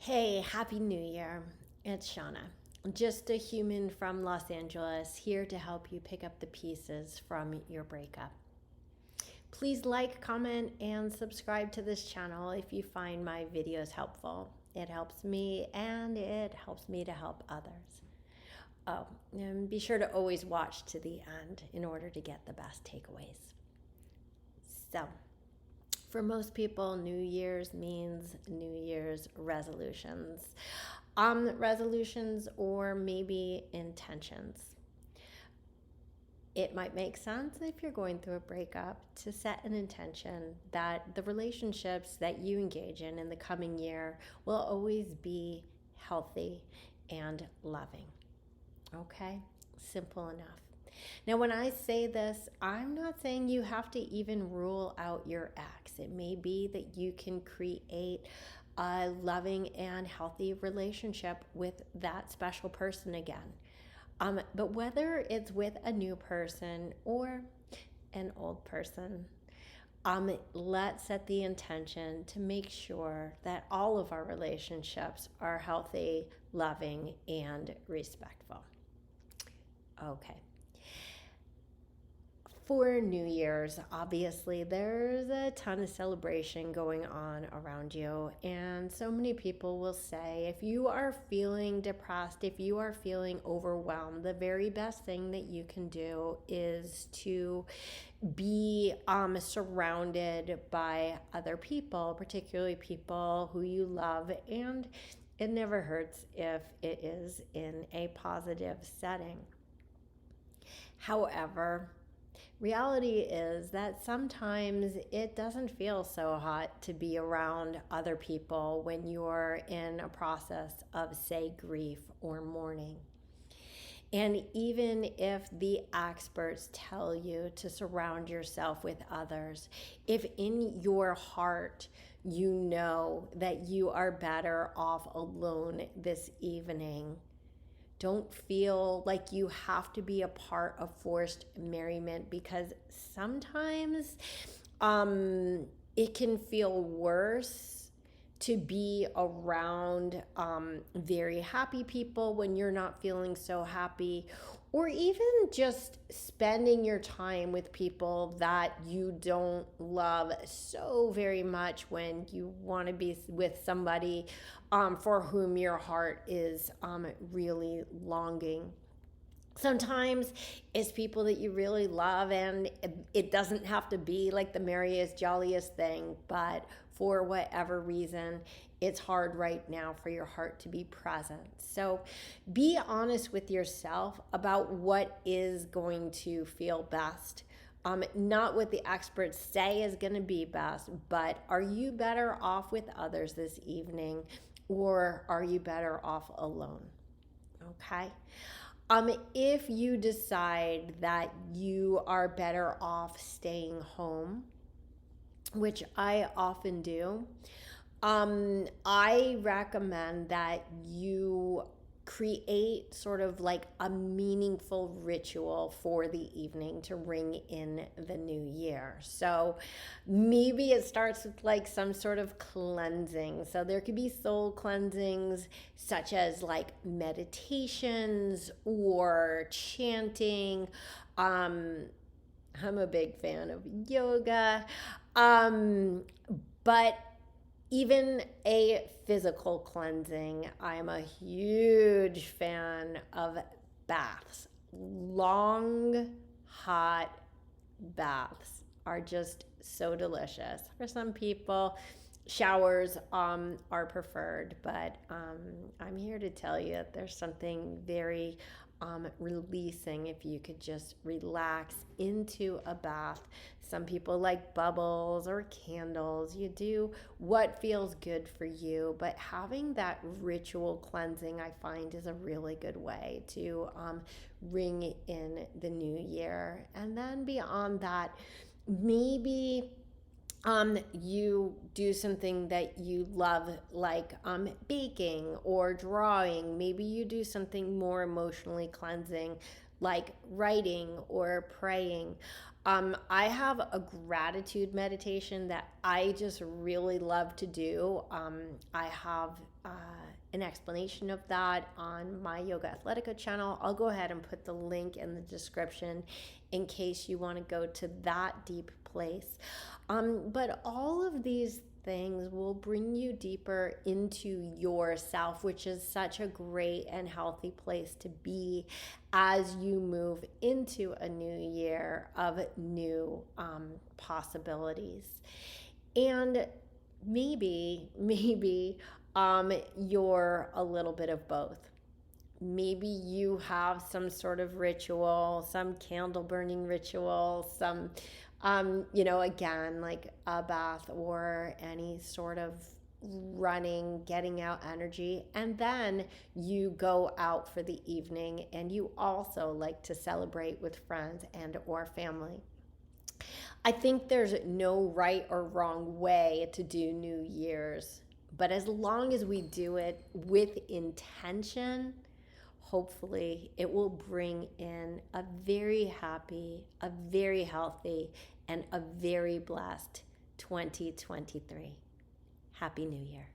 Hey, Happy New Year. It's Shana, just a human from Los Angeles, here to help you pick up the pieces from your breakup. Please like, comment, and subscribe to this channel if you find my videos helpful. It helps me and it helps me to help others. Oh, and be sure to always watch to the end in order to get the best takeaways. So, for most people, New Year's means New Year's resolutions. Resolutions or maybe intentions. It might make sense if you're going through a breakup to set an intention that the relationships that you engage in the coming year will always be healthy and loving. Okay? Simple enough. Now, when I say this, I'm not saying you have to even rule out your ex. It may be that you can create a loving and healthy relationship with that special person again. But whether it's with a new person or an old person, let's set the intention to make sure that all of our relationships are healthy, loving, and respectful. Okay. For New Year's, obviously, there's a ton of celebration going on around you. And so many people will say, if you are feeling depressed, if you are feeling overwhelmed, the very best thing that you can do is to be surrounded by other people, particularly people who you love. And it never hurts if it is in a positive setting. However, reality is that sometimes it doesn't feel so hot to be around other people when you're in a process of, say, grief or mourning. And even if the experts tell you to surround yourself with others, if in your heart you know that you are better off alone this evening, don't feel like you have to be a part of forced merriment, because sometimes it can feel worse to be around very happy people when you're not feeling so happy, or even just spending your time with people that you don't love so very much when you want to be with somebody for whom your heart is really longing. Sometimes it's people that you really love, and it doesn't have to be like the merriest, jolliest thing, but for whatever reason, it's hard right now for your heart to be present. So be honest with yourself about what is going to feel best. Not what the experts say is going to be best, but are you better off with others this evening, or are you better off alone? Okay. If you decide that you are better off staying home, which I often do, I recommend that you create sort of like a meaningful ritual for the evening to ring in the new year. So maybe it starts with like some sort of cleansing. So there could be soul cleansings, such as like meditations or chanting. I'm a big fan of yoga. But even a physical cleansing, I'm a huge fan of baths. Long, hot baths are just so delicious. For some people, showers are preferred, but I'm here to tell you that there's something very releasing if you could just relax into a bath. Some people like bubbles or candles. You do what feels good for you, but having that ritual cleansing, I find, is a really good way to ring in the new year. And then beyond that, maybe you do something that you love, like baking or drawing. Maybe you do something more emotionally cleansing, like writing or praying. I have a gratitude meditation that I just really love to do. I have an explanation of that on my Yoga Athletica channel. I'll go ahead and put the link in the description in case you want to go to that deep place. But all of these things will bring you deeper into yourself, which is such a great and healthy place to be as you move into a new year of new possibilities. And maybe you're a little bit of both. Maybe you have some sort of ritual, some candle burning ritual, some again, like a bath or any sort of running, getting out energy. And then you go out for the evening and you also like to celebrate with friends and or family. I think there's no right or wrong way to do New Year's, but as long as we do it with intention, hopefully it will bring in a very happy, a very healthy, and a very blessed 2023. Happy New Year.